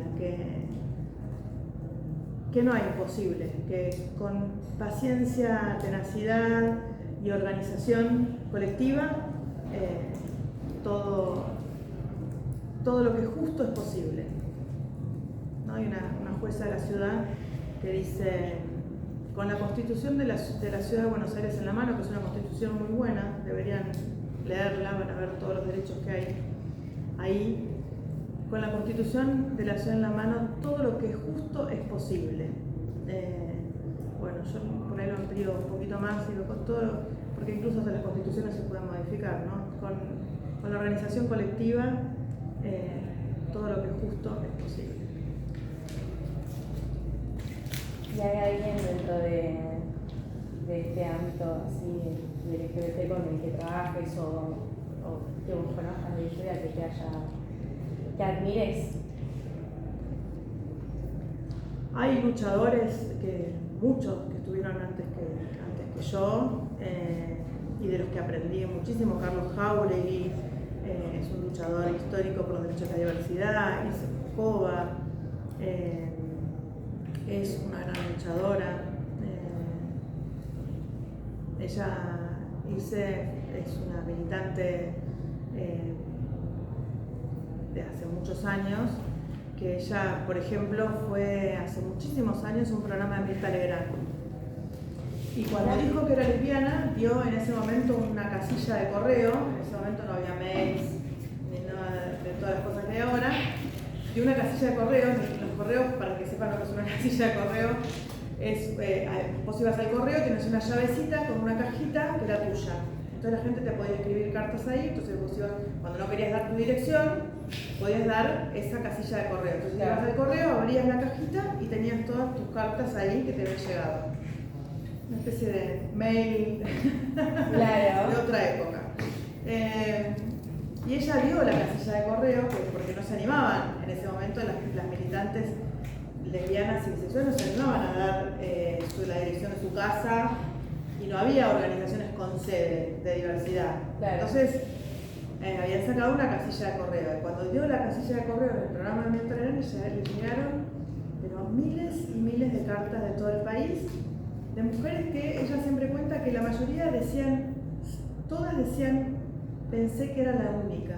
B: que no hay imposible, que con paciencia, tenacidad y organización colectiva, todo lo que es justo es posible. ¿No? Hay una jueza de la ciudad que dice, con la constitución de la ciudad de Buenos Aires en la mano, que es una constitución muy buena, deberían leerla, van a ver todos los derechos que hay ahí. Con la constitución de la ciudad en la mano, todo lo que es justo es posible. Bueno, yo por ahí lo amplío un poquito más, digo, con todo, porque incluso hasta las constituciones se pueden modificar, ¿no? Con la organización colectiva, todo lo que es justo es posible.
C: ¿Y hay alguien dentro de este ámbito así del LGBT con el que trabajes o que vos conozcas de historia que admires?
B: Hay luchadores, muchos que estuvieron antes que yo, y de los que aprendí muchísimo. Carlos Jauregui es un luchador histórico por los derechos de la diversidad. Ilse Fujova es una gran luchadora. Ilse es una militante de hace muchos años, que ella, por ejemplo, fue hace muchísimos años un programa de Mirta Legrand. Y cuando dijo que era lesbiana, dio en ese momento una casilla de correo, en ese momento no había mails, ni nada de todas las cosas que hay ahora, dio una casilla de correo. Los correos, para que sepan lo que es una casilla de correo, vos ibas al correo, tienes una llavecita con una cajita que era tuya. Entonces la gente te podía escribir cartas ahí, entonces vos ibas, cuando no querías dar tu dirección, podías dar esa casilla de correo. Entonces ibas al correo, abrías la cajita y tenías todas tus cartas ahí que te habían llegado. Una especie de mail
C: Claro.
B: de otra época. Y ella dio la casilla de correo porque no se animaban en ese momento, las militantes lesbianas y bisexuales no se animaban a dar la dirección de su casa, y no había organizaciones con sede de diversidad.
C: Claro.
B: Entonces habían sacado una casilla de correo, y cuando dio la casilla de correo en el programa de Mirta Legrand, le llegaron pero miles y miles de cartas de todo el país, de mujeres que ella siempre cuenta que la mayoría decían, todas decían, pensé que era la única,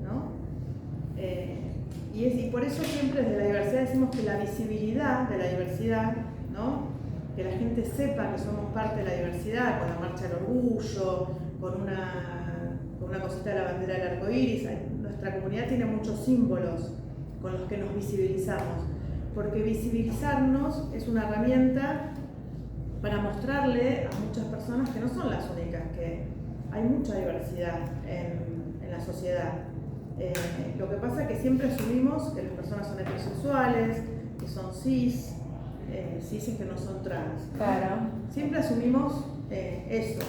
B: ¿no? Y por eso siempre desde la diversidad decimos que la visibilidad de la diversidad, ¿no? Que la gente sepa que somos parte de la diversidad, con la marcha del orgullo, con una cosita de la bandera del arco iris. Nuestra comunidad tiene muchos símbolos con los que nos visibilizamos, porque visibilizarnos es una herramienta para mostrarle a muchas personas que no son las únicas, que hay mucha diversidad en la sociedad. Lo que pasa es que siempre asumimos que las personas son heterosexuales, que son cis es que no son trans, ¿no?
C: Claro.
B: Siempre asumimos eso.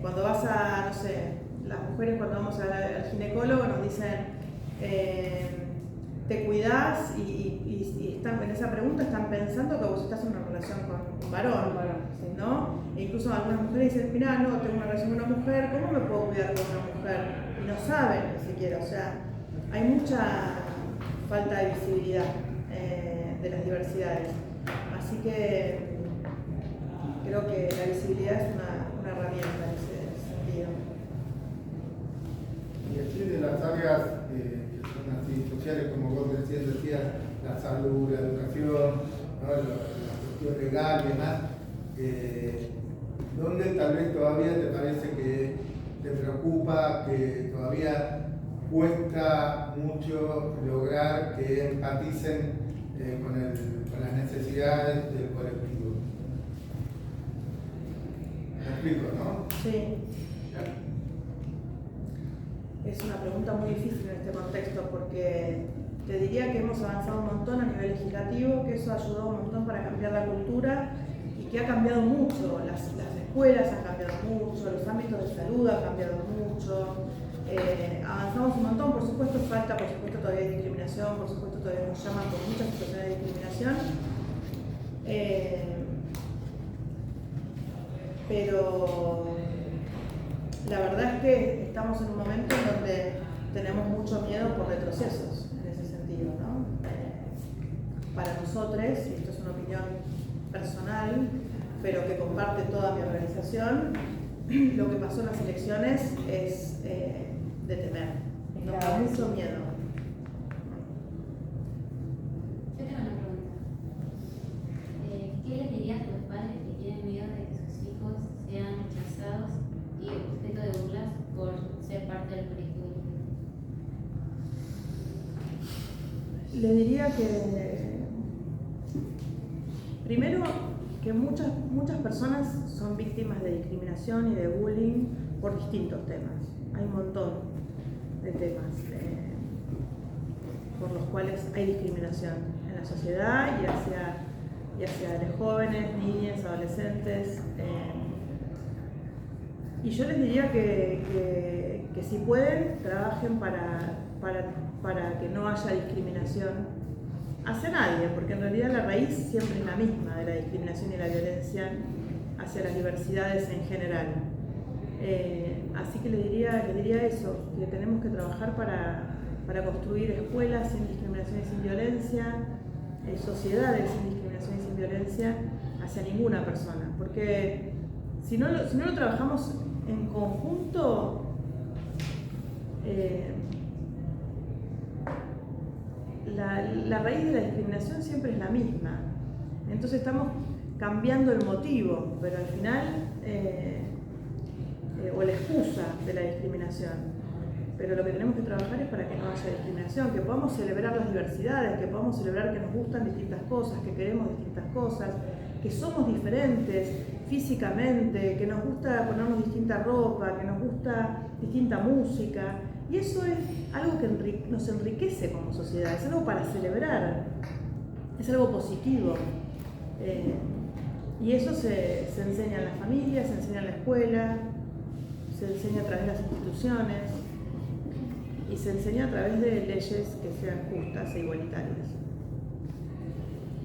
B: Cuando vas a, no sé, las mujeres cuando vamos al ginecólogo nos dicen, te cuidás, y están, en esa pregunta están pensando que vos estás en una relación con un varón,
C: Sí.
B: ¿no? E incluso algunas mujeres dicen, mirá, no, tengo una relación con una mujer, ¿cómo me puedo cuidar con una mujer? Y no saben ni siquiera, o sea, hay mucha falta de visibilidad de las diversidades. Así que creo que la visibilidad es una herramienta en ese sentido.
A: salud, la educación, ¿no? La cuestión legal y demás, ¿dónde tal vez todavía te parece que te preocupa, que todavía cuesta mucho lograr que empaticen con las necesidades del colectivo? ¿Me explico, no?
B: Sí. Es una pregunta muy difícil en este contexto porque te diría que hemos avanzado un montón a nivel legislativo, que eso ha ayudado un montón para cambiar la cultura y que ha cambiado mucho. Las escuelas han cambiado mucho, los ámbitos de salud han cambiado mucho. Avanzamos un montón, por supuesto falta, por supuesto todavía hay discriminación, por supuesto todavía nos llaman por muchas situaciones de discriminación. Pero la verdad es que estamos en un momento en donde tenemos mucho miedo por retrocesos en ese sentido, ¿no? Para nosotros, y esto es una opinión personal, pero que comparte toda mi organización, lo que pasó en las elecciones es de temer, nos da mucho miedo.
E: Yo tengo una pregunta. ¿Qué les dirías a los padres que tienen miedo de que sus hijos sean rechazados y objeto de burlas por ser parte del colectivo?
B: Le diría que, primero, que muchas personas son víctimas de discriminación y de bullying por distintos temas. Hay un montón de temas por los cuales hay discriminación en la sociedad y hacia los jóvenes, niñas, adolescentes. Y yo les diría que si pueden, trabajen para que no haya discriminación hacia nadie, porque en realidad la raíz siempre es la misma de la discriminación y la violencia hacia las diversidades en general. Así que les diría eso, que tenemos que trabajar para construir escuelas sin discriminación y sin violencia, sociedades sin discriminación y sin violencia hacia ninguna persona, porque si no lo trabajamos en conjunto, la raíz de la discriminación siempre es la misma. Entonces estamos cambiando el motivo, pero al final, o la excusa de la discriminación. Pero lo que tenemos que trabajar es para que no haya discriminación, que podamos celebrar las diversidades, que podamos celebrar que nos gustan distintas cosas, que queremos distintas cosas, que somos diferentes físicamente, que nos gusta ponernos distinta ropa, que nos gusta distinta música. Y eso es algo que nos enriquece como sociedad, es algo para celebrar, es algo positivo. Y eso se enseña en la familia, se enseña en la escuela, se enseña a través de las instituciones y se enseña a través de leyes que sean justas e igualitarias.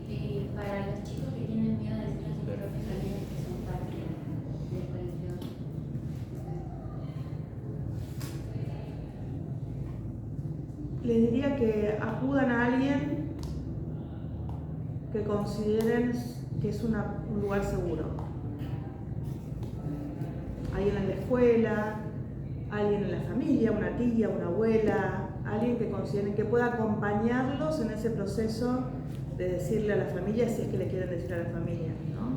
E: Y para los chicos que tienen miedo de decir a sus propios amigos que son parte del colectivo,
B: Les diría que acudan a alguien que consideren que es un lugar seguro. Alguien en la escuela, alguien en la familia, una tía, una abuela, alguien que consideren que pueda acompañarlos en ese proceso de decirle a la familia si es que le quieren decir a la familia, ¿no?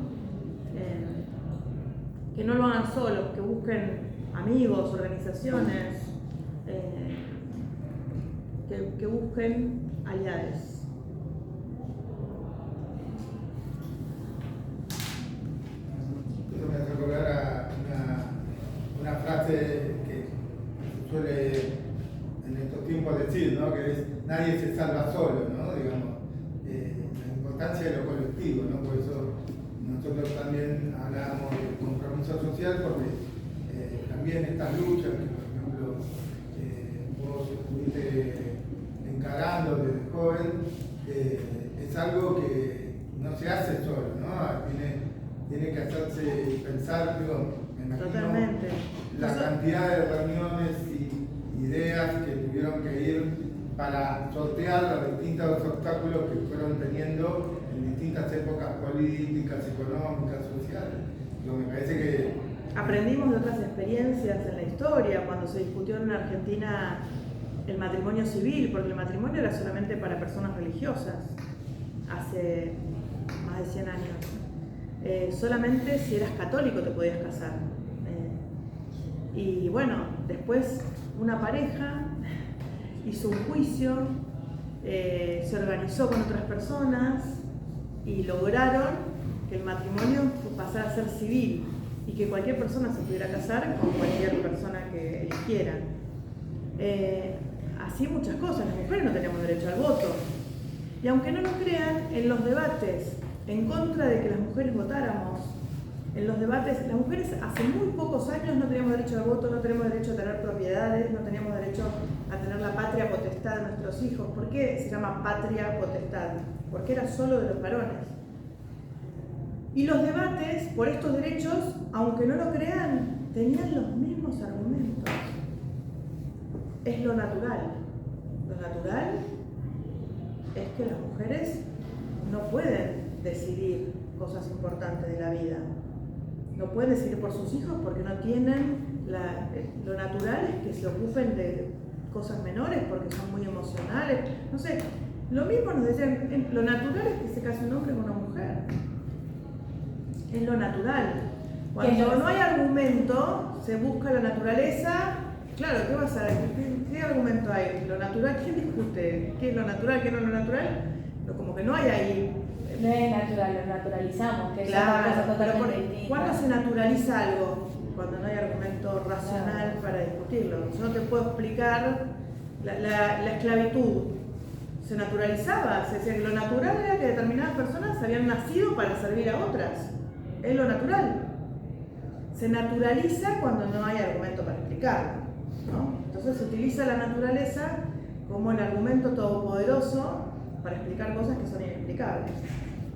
B: Que no lo hagan solos, que busquen amigos, organizaciones, que busquen aliados.
A: Eso me hace recordar a una frase que se suele en estos tiempos decir, ¿no? Que es nadie se salva solo, ¿no? Digamos, la importancia de lo colectivo, ¿no? Por eso nosotros también hablamos de compromiso social, porque también estas luchas que, por ejemplo, vos estuviste encarando desde joven, es algo que no se hace solo, ¿no? Tiene que hacerse pensar, digo, me imagino
B: Totalmente.
A: la cantidad de reuniones y ideas que tuvieron que ir para sortear los distintos obstáculos que fueron teniendo en distintas épocas políticas, económicas, sociales. Digo, me parece que
B: Aprendimos de otras experiencias en la historia, cuando se discutió en Argentina el matrimonio civil, porque el matrimonio era solamente para personas religiosas. hace más de 100 años. Solamente si eras católico te podías casar. Y bueno, después una pareja hizo un juicio, se organizó con otras personas y lograron que el matrimonio pasara a ser civil y que cualquier persona se pudiera casar con cualquier persona que eligiera. Así muchas cosas, las mujeres no teníamos derecho al voto. Y aunque no lo crean, en los debates en contra de que las mujeres votáramos, en los debates, las mujeres hace muy pocos años no teníamos derecho al voto, no teníamos derecho a tener propiedades, no teníamos derecho a tener la patria potestad de nuestros hijos. ¿Por qué se llama patria potestad? Porque era solo de los varones. Y los debates por estos derechos, aunque no lo crean, tenían los mismos argumentos. Es lo natural. Lo natural es que las mujeres no pueden decidir cosas importantes de la vida. No pueden decidir por sus hijos porque no tienen lo natural es que se ocupen de cosas menores porque son muy emocionales. No sé, lo mismo nos decían, lo natural es que se case un hombre con una mujer. Es lo natural. Cuando no hay argumento, se busca la naturaleza. Claro, ¿qué vas a ver? ¿Qué argumento hay? ¿Lo natural? ¿Quién discute? ¿Qué es lo natural? ¿Qué no es lo natural? Como que no hay ahí.
C: No es natural, lo naturalizamos, que
B: claro,
C: es otra cosa totalmente distinta.
B: ¿Cuándo se naturaliza algo? Cuando no hay argumento racional para discutirlo. Yo no te puedo explicar la esclavitud. Se naturalizaba, se decía que lo natural era que determinadas personas habían nacido para servir a otras. Es lo natural. Se naturaliza cuando no hay argumento para explicarlo, ¿no? Entonces se utiliza la naturaleza como el argumento todopoderoso para explicar cosas que son inexplicables.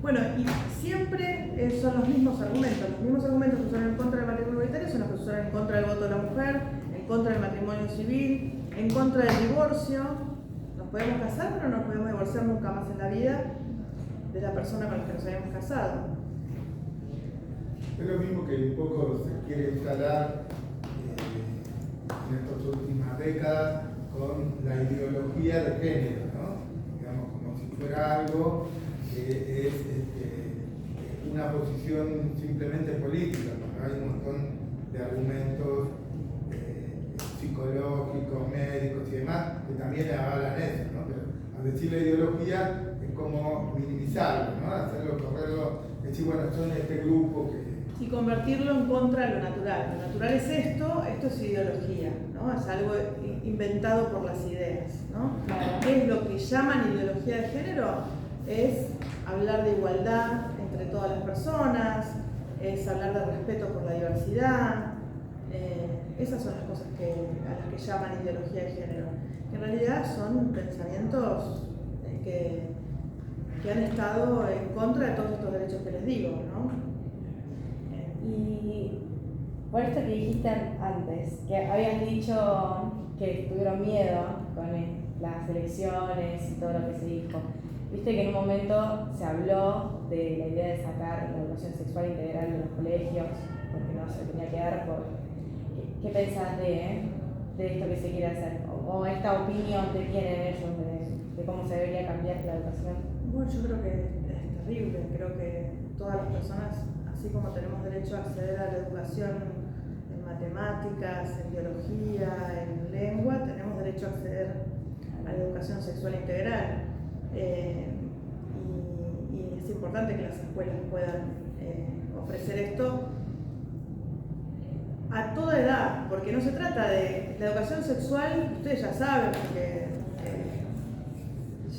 B: Bueno, y siempre son los mismos argumentos que se usaron en contra del matrimonio igualitario son los que se usaron en contra del voto de la mujer, en contra del matrimonio civil, en contra del divorcio. Nos podemos casar, pero no nos podemos divorciar nunca más en la vida de la persona con la que nos habíamos casado.
A: Es lo mismo que un poco se quiere instalar en estas últimas décadas con la ideología de género, ¿no? Digamos, como si fuera algo que es una posición simplemente política, ¿no? Hay un montón de argumentos psicológicos, médicos y demás que también avalan eso, ¿no? Pero al decir la ideología es como minimizarlo, ¿no? Hacerlo, correrlo, decir, bueno, son este grupo que...
B: Y convertirlo en contra de lo natural. Lo natural es esto es ideología, ¿no? Es algo inventado por las ideas, ¿no? ¿Qué es lo que llaman ideología de género? Es hablar de igualdad entre todas las personas, es hablar de respeto por la diversidad. Esas son las cosas a las que llaman ideología de género. Que en realidad son pensamientos que han estado en contra de todos estos derechos que les digo, ¿no?
C: Y por esto que dijiste antes, que habías dicho que tuvieron miedo con las elecciones y todo lo que se dijo. Viste que en un momento se habló de la idea de sacar la educación sexual integral de los colegios, porque no se tenía que dar por... ¿Qué pensás de esto que se quiere hacer? O esta opinión que tienen ellos de cómo se debería cambiar la educación.
B: Bueno, yo creo que es terrible. Creo que todas las personas, así como tenemos derecho a acceder a la educación en matemáticas, en biología, en lengua, tenemos derecho a acceder a la educación sexual integral. Y es importante que las escuelas puedan ofrecer esto a toda edad, porque no se trata de la educación sexual, ustedes ya saben, porque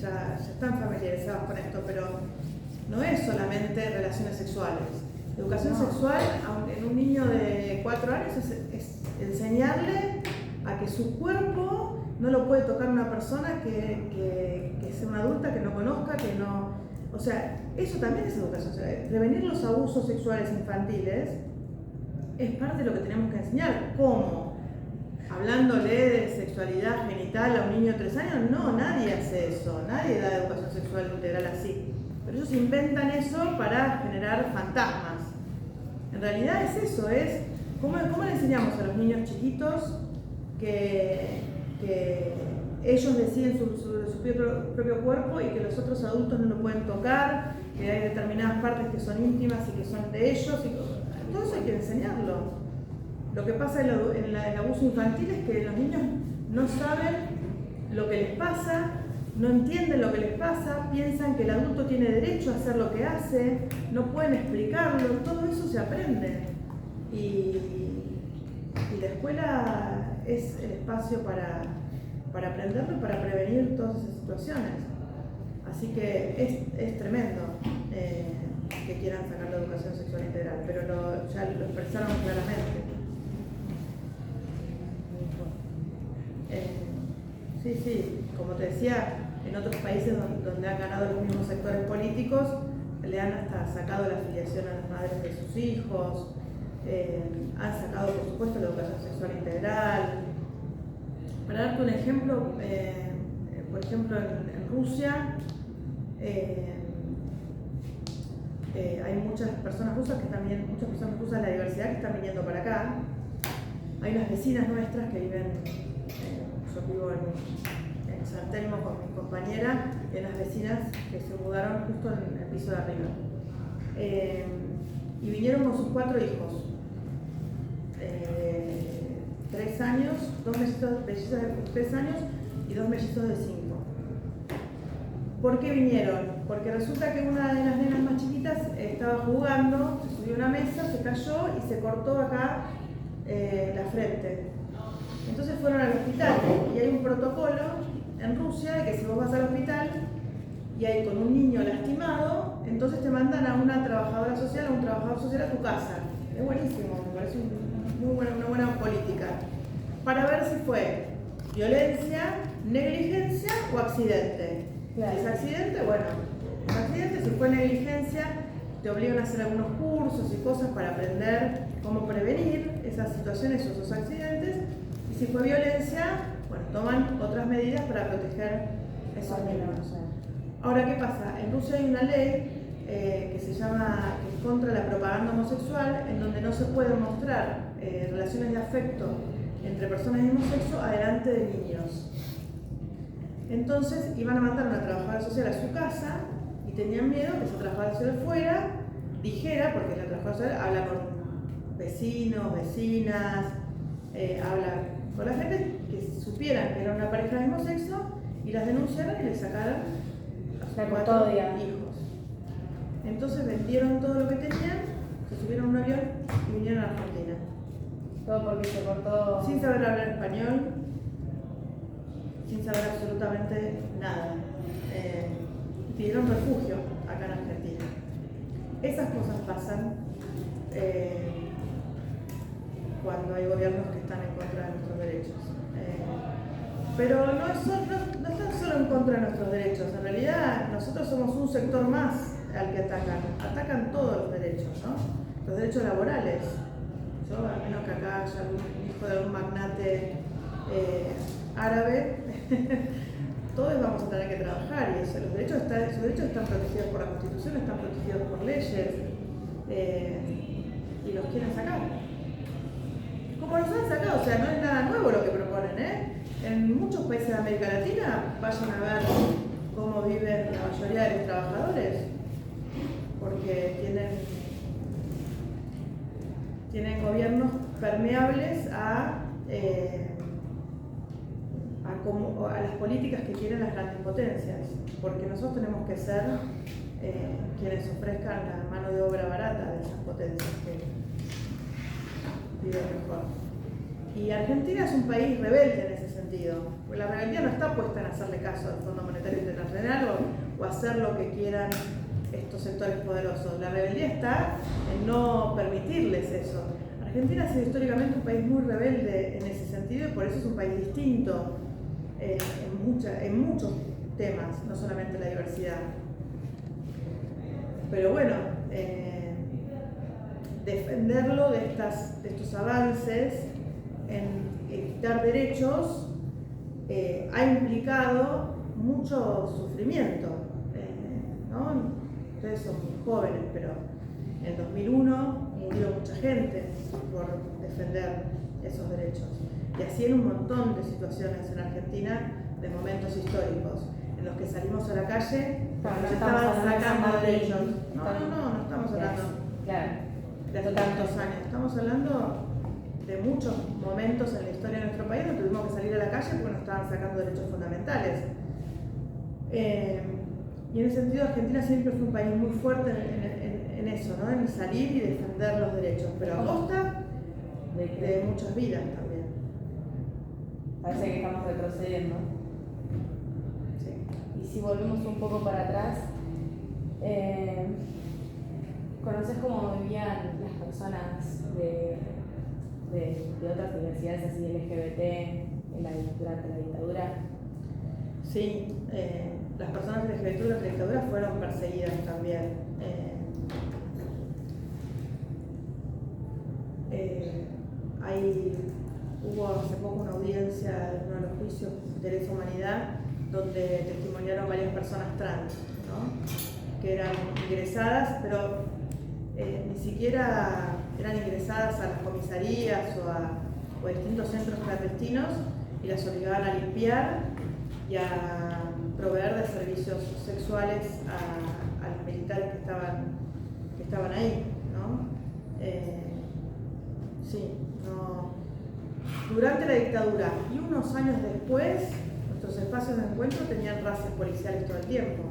B: ya están familiarizados con esto, pero no es solamente relaciones sexuales. Educación sexual en un niño de 4 años es enseñarle a que su cuerpo no lo puede tocar una persona que sea una adulta, que no conozca, que no... O sea, eso también es educación sexual. Prevenir los abusos sexuales infantiles es parte de lo que tenemos que enseñar. ¿Cómo? Hablándole de sexualidad genital a un niño de 3 años, no, nadie hace eso, nadie da educación sexual integral así. Pero ellos inventan eso para generar fantasmas. En realidad es eso, es ¿cómo le enseñamos a los niños chiquitos que ellos deciden sobre su propio cuerpo y que los otros adultos no lo pueden tocar, que hay determinadas partes que son íntimas y que son de ellos, y todo eso hay que enseñarlo. Lo que pasa en el abuso infantil es que los niños no saben lo que les pasa, no entienden lo que les pasa, piensan que el adulto tiene derecho a hacer lo que hace, no pueden explicarlo, todo eso se aprende. Y la escuela es el espacio para aprenderlo y para prevenir todas esas situaciones. Así que es tremendo que quieran sacar la educación sexual integral, pero ya lo expresaron claramente. Sí, como te decía, en otros países donde han ganado los mismos sectores políticos, le han hasta sacado la afiliación a las madres de sus hijos, han sacado, por supuesto, la educación sexual integral. Para darte un ejemplo, por ejemplo, en Rusia hay muchas personas rusas de la diversidad que están viniendo para acá. Hay unas vecinas nuestras que viven, yo vivo en San Telmo con mi compañera, y unas vecinas que se mudaron justo en el piso de arriba. Y vinieron con sus 4 hijos. 3 años, 2 mellizos de 3 años y 2 mellizos de 5. ¿Por qué vinieron? Porque resulta que una de las nenas más chiquitas estaba jugando, se subió a una mesa, se cayó y se cortó acá la frente. Entonces fueron al hospital y hay un protocolo en Rusia de que si vos vas al hospital y hay con un niño lastimado, entonces te mandan a una trabajadora social, a un trabajador social a tu casa. Es buenísimo, me parece una buena política. Para ver si fue violencia, negligencia o accidente.
C: Claro.
B: Si es accidente, bueno, accidente, si fue negligencia, te obligan a hacer algunos cursos y cosas para aprender cómo prevenir esas situaciones o esos accidentes. Y si fue violencia, bueno, toman otras medidas para proteger a esos niños. Ahora, ¿qué pasa? En Rusia hay una ley que se llama contra la propaganda homosexual, en donde no se pueden mostrar relaciones de afecto entre personas del mismo sexo adelante de niños. Entonces iban a mandar a una trabajadora social a su casa y tenían miedo que esa trabajadora social fuera, dijera, porque la trabajadora social habla con vecinos, vecinas, habla con la gente, que supieran que era una pareja del mismo sexo y las denunciaran y les sacaran a sus 4 hijos. Entonces vendieron todo lo que tenían, se subieron a un avión y vinieron a Argentina.
C: Todo porque se cortó.
B: Sin saber hablar español, sin saber absolutamente nada. Pidieron refugio acá en Argentina. Esas cosas pasan cuando hay gobiernos que están en contra de nuestros derechos. Pero no están solo en contra de nuestros derechos, en realidad nosotros somos un sector más al que atacan todos los derechos, ¿no? Los derechos laborales. Yo, a menos que acá haya algún hijo de algún magnate árabe, todos vamos a tener que trabajar y eso, los derechos están protegidos por la Constitución, están protegidos por leyes y los quieren sacar. Como los han sacado, o sea, no es nada nuevo lo que proponen, ¿eh? En muchos países de América Latina, vayan a ver cómo viven la mayoría de los trabajadores, porque tienen gobiernos permeables a las políticas que quieren las grandes potencias, porque nosotros tenemos que ser quienes ofrezcan la mano de obra barata de esas potencias que viven mejor. Y Argentina es un país rebelde en ese sentido, porque la rebeldía no está puesta en hacerle caso al Fondo Monetario Internacional o hacer lo que quieran estos sectores poderosos. La rebeldía está en no permitirles eso. Argentina ha sido históricamente un país muy rebelde en ese sentido y por eso es un país distinto en muchos temas, no solamente la diversidad. Pero bueno, defenderlo de estos avances en quitar derechos ha implicado mucho sufrimiento, ¿no? Ustedes son muy jóvenes, pero en 2001 murió mucha gente por defender esos derechos. Y así en un montón de situaciones en Argentina de momentos históricos en los que salimos a la calle,
C: Claro,
B: nos
C: no
B: estaban
C: estamos hablando de
B: sacando
C: San Martín.
B: derechos. No estamos hablando
C: Claro.
B: de hace tantos años. Estamos hablando de muchos momentos en la historia de nuestro país donde tuvimos que salir a la calle porque nos estaban sacando derechos fundamentales. Y en ese sentido Argentina siempre fue un país muy fuerte en eso, ¿no? En salir y defender los derechos, pero a costa de muchas vidas también.
C: Parece que estamos retrocediendo.
B: Sí.
C: Y si volvemos un poco para atrás, ¿conoces cómo vivían las personas de otras diversidades así LGBT durante la dictadura?
B: Sí, las personas LGBT durante la dictadura fueron perseguidas también. Hubo hace poco una audiencia en uno de los juicios de lesa humanidad donde testimoniaron varias personas trans, ¿no? Que eran ingresadas, pero ni siquiera eran ingresadas a las comisarías o a distintos centros clandestinos y las obligaban a limpiar y a proveer de servicios sexuales a los militares que estaban ahí, ¿no? Sí, no. Durante la dictadura y unos años después, nuestros espacios de encuentro tenían racias policiales todo el tiempo.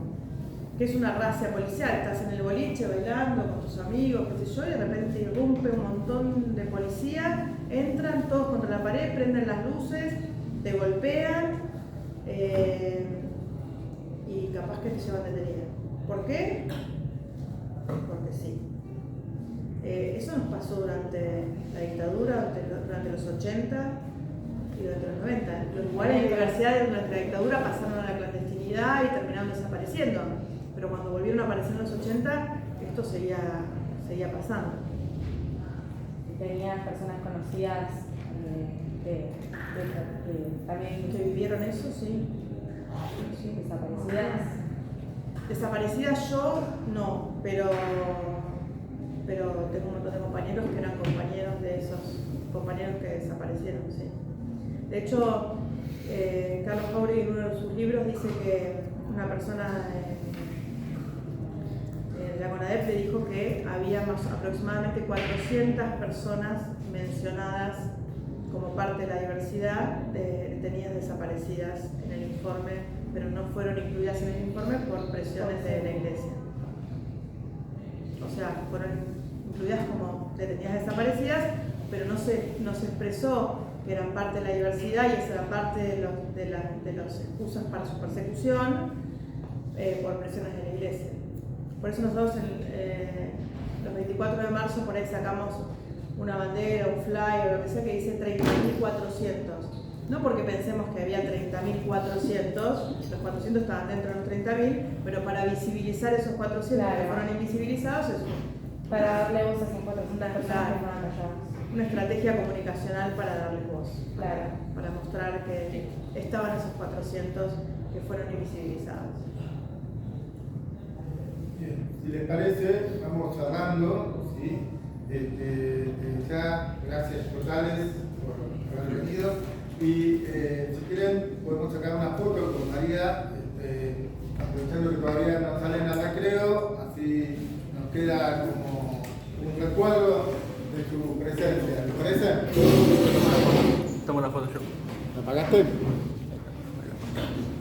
B: ¿Qué es una racia policial? Estás en el boliche bailando con tus amigos, qué sé yo, y de repente irrumpe un montón de policía, entran todos contra la pared, prenden las luces, te golpean y capaz que te llevan detenida. ¿Por qué? Porque sí. Eso nos pasó durante la dictadura, durante los 80 y durante los 90. Los lugares de universidades durante la dictadura pasaron a la clandestinidad y terminaron desapareciendo. Pero cuando volvieron a aparecer en los 80, esto seguía pasando.
C: Tenías personas conocidas también
B: ¿Que vivieron eso? Sí.
C: desaparecidas.
B: Desaparecidas yo no, pero tengo un montón de compañeros que eran compañeros de esos compañeros que desaparecieron, sí. De hecho, Carlos Jauregui en uno de sus libros dice que una persona de la CONADEP le dijo que había aproximadamente 400 personas mencionadas como parte de la diversidad detenidas desaparecidas en el informe, pero no fueron incluidas en el informe por presiones de la Iglesia. O sea, fueron incluidas como detenidas desaparecidas, pero no se expresó que eran parte de la diversidad y esa era parte de las excusas para su persecución por presiones de la Iglesia. Por eso nosotros los 24 de marzo por ahí sacamos una bandera, un flyer o lo que sea que dice 30.400. No porque pensemos que había 30.400, los 400 estaban dentro de los 30.000, pero para visibilizar esos 400 que fueron invisibilizados es
C: para darle voz a esas 400 personas que estaban calladas.
B: una estrategia comunicacional para darles voz,
C: Claro.
B: para mostrar que estaban esos 400 que fueron invisibilizados.
A: Bien, si les parece, vamos cerrando, ¿sí? Ya, gracias totales por haber venido. Y si quieren, podemos sacar una foto con María, aprovechando que todavía no salen al recreo, así nos queda como un recuerdo de su presencia. ¿Les parece?
F: Toma una foto yo.
A: ¿Me apagaste?